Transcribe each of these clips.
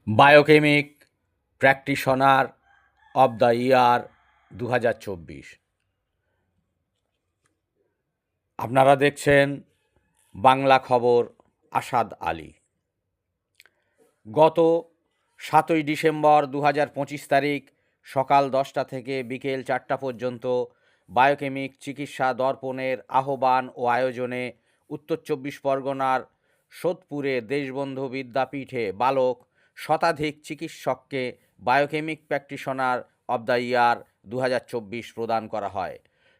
Biochemic practitioner of the year 2024। আপনারা দেখছেন বাংলা খবর। আসাদ আলী। গত 7ই ডিসেম্বর 2025 তারিখ সকাল 10টা থেকে বিকেল 4টা পর্যন্ত বায়োকেমিক চিকিৎসা দর্পণের আহ্বান ও আয়োজনে উত্তর 24 পরগনার সোদপুরে দেশবন্ধু বিদ্যাপীঠে বালক শতাধিক চিকিৎসককে biochemic practitioner of the year 2024 প্রদান করা হয়।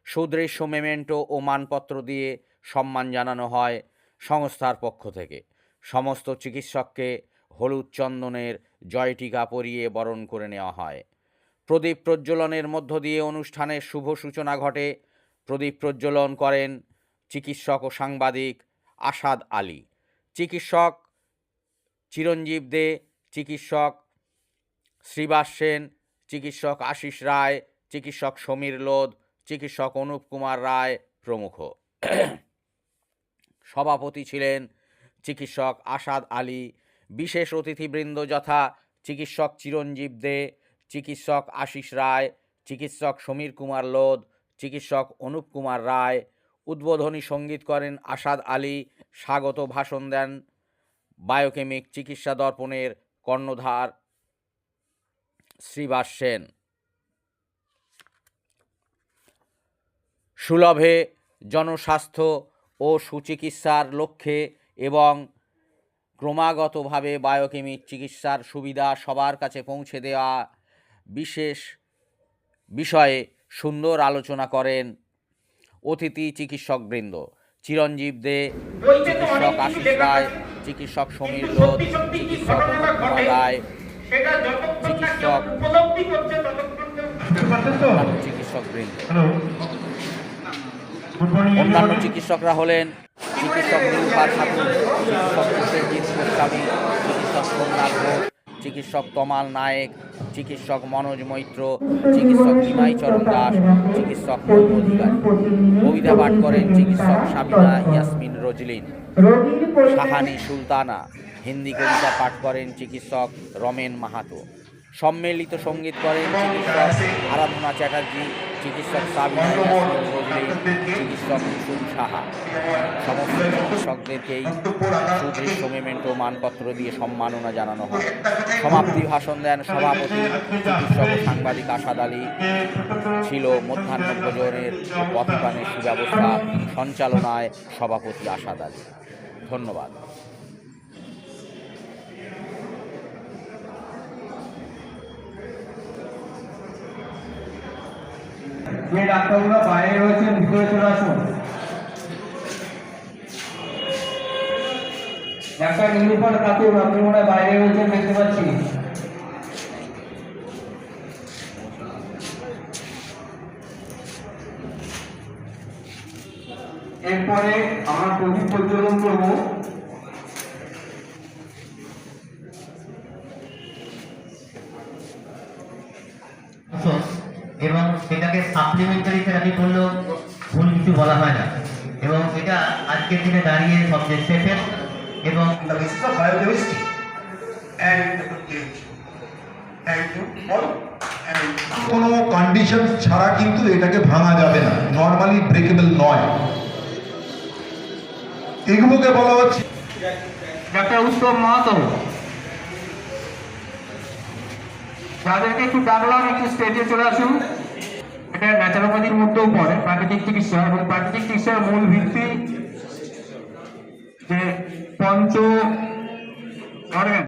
সুদৃশ্য মেমেন্টো ও মানপত্র দিয়ে সম্মান জানানো হয় সংস্থার পক্ষ থেকে। সমস্ত চিকিৎসককে হলুদ চন্দনের জয়টিকা পরিয়ে বরণ করে নেওয়া হয়। প্রদীপ প্রজ্বলনের মধ্য দিয়ে অনুষ্ঠানের শুভ সূচনা ঘটে। প্রদীপ প্রজ্বলন করেন চিকিৎসক ও সাংবাদিক আসাদ আলী, চিকিৎসক চিরঞ্জীব দে, চিকিৎসক শ্রীবাস সেন, চিকিৎসক আশিস রায়, চিকিৎসক সমীর লোধ, চিকিৎসক অনুপ কুমার রায় প্রমুখ। সভাপতি ছিলেন চিকিৎসক আসাদ আলী। বিশেষ অতিথিবৃন্দ যথা চিকিৎসক চিরঞ্জীব দে, চিকিৎসক আশিস রায়, চিকিৎসক সমীর কুমার লোধ, চিকিৎসক অনুপ কুমার রায়। উদ্বোধনী সঙ্গীত করেন আসাদ আলী। স্বাগত ভাষণ দেন বায়োকেমিক চিকিৎসা দর্পণের কর্ণধার শ্রীবাস সেন। সুলভে জনস্বাস্থ্য ও সুচিকিৎসার লক্ষ্যে এবং ক্রমাগতভাবে বায়োকেমিক চিকিৎসার সুবিধা সবার কাছে পৌঁছে দেওয়া বিশেষ বিষয়ে সুন্দর আলোচনা করেন অতিথি চিকিৎসকবৃন্দ। চিরঞ্জীব দে, চিকিৎসক আশিস রায়, চিকিৎসক সমীর লোধ, চিকিৎসক অনুপ কুমার রায়, চিকিৎসকবৃন্দ। অন্যান্য চিকিৎসকরা হলেন চিকিৎসক নীলুফার খাতুন, চিকিৎসক প্রসেনজিৎ গোস্বামী, চিকিৎসক সোমনাথ ঘোষ, চিকিৎসক তমাল নায়েক, চিকিৎসক মনোজ মৈত্র, চিকিৎসক নিমাই চরণ দাস, চিকিৎসক মনু অধিকারী। কবিতা পাঠ করেন চিকিৎসক সাবিনা ইয়াসমিন রজলিন। সাহানি সুলতানা। হিন্দি কবিতা পাঠ করেন চিকিৎসক রমেন মাহাতো। সম্মিলিত সঙ্গীত করেন চিকিৎসক আরাধনা চ্যাটার্জি, চিকিৎসক সাবিনা ইয়াসমিন রজলিন, চিকিৎসক কুসুম সাহা। সমস্ত চিকিৎসকদেরকেই সুদৃশ্য মেমেন্টো মানপত্র দিয়ে সম্মাননা জানানো হয়। সমাপ্তি ভাষণ দেন সভাপতি চিকিৎসক ও সাংবাদিক আসাদ আলী। ছিল মধ্যাহ্ন ভোজনের ও পথপানের সুব্যবস্থা। সঞ্চালনায় সভাপতি আসাদ আলী। ধন্যবাদ। যে ডাক্তাররা বাইরে রয়েছেন ভিতরে চলে আসুন। ডাক্তার নীলুফার খাতুন, আপনি মনে হয় বাইরে রয়েছেন, দেখতে পাচ্ছি। এরপরে আমরা প্রদীপ প্রজ্বলন করব। এবং সেটাকে সাপ্লিমেন্টারি থেরাপি করলেও ভুল কিছু বলা হয় না, এবং এটা আজকের দিনে দাঁড়িয়ে সবচেয়ে সেফেস্ট এবং কোনো কন্ডিশন ছাড়া কিন্তু এটাকে ভাঙা যাবে না, নর্মালি ব্রেকেবল নয়। এগুলোকে বলা হচ্ছে ডাক্তার উত্তম মাহাতো। যাদেরকে একটু ডাকলাম একটু স্টেজে চলে আসুন। এটা ন্যাচারোপ্যাথির মধ্যেও পড়ে প্রাকৃতিক চিকিৎসা, এবং প্রাকৃতিক চিকিৎসার মূল ভিত্তি যে পঞ্চ অর্গান